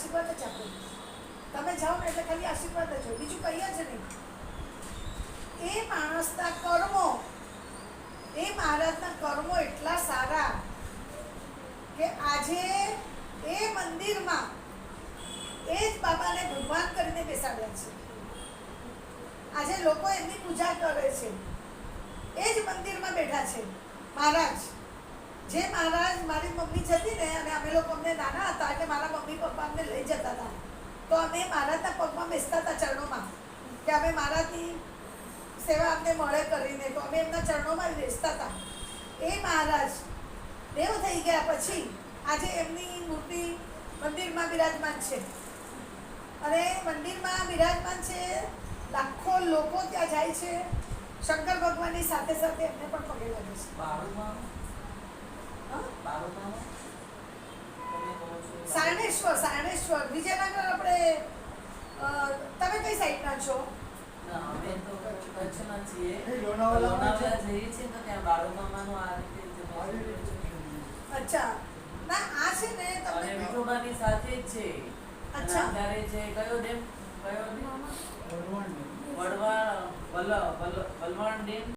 આશીર્વાદ જ આપે. તમે જાઓ ને એટલે ખાલી આશીર્વાદ જ હોય, બીજું કંઈ જ નહીં. એ માણસના કર્મો, એ મહારાજના કર્મો એટલા સારા કે આજે એ મંદિરમાં એ જ બાબાને ભગવાન કરીને બેસાડ્યા છે. આજે લોકો એમની પૂજા કરે છે, એ જ મંદિરમાં બેઠા છે મહારાજ. જે મહારાજ, મારી મમ્મી જતી ને, અને અમે લોકો અમને નાના હતા એટલે મારા મમ્મી પપ્પા અમને લઈ જતા હતા, તો અમે મહારાજના પગમાં બેસતા હતા ચરણોમાં, કે અમે મહારાજની સેવા અમને મળે કરીને, તો અમે એમના ચરણોમાં બેસતા હતા. એ મહારાજ દેવ થઈ ગયા પછી આજે એમની મૂર્તિ મંદિરમાં બિરાજમાન છે, અને મંદિરમાં બિરાજમાન છે. લાખો લોકો ત્યાં જાય છે. શંકર ભગવાનની સાથે સાથે એમને પણ પગે લાગે છે. સારણેશ્વર, સારણેશ્વર, વિજયનગર. આપણે તમે કઈ સાઈડના છો? અમે તો કચ્છમાં છીએ. લોનાવાલા જઈએ છીએ તો ત્યાં બાળુમામાનું આ રીતે. અચ્છા. ના, આ છે ને અને વિઠોબાની સાથે જ છે. અચ્છા. અત્યારે જે કયો ડેમ, કયો ડેમ? વલવાડ ડેમ.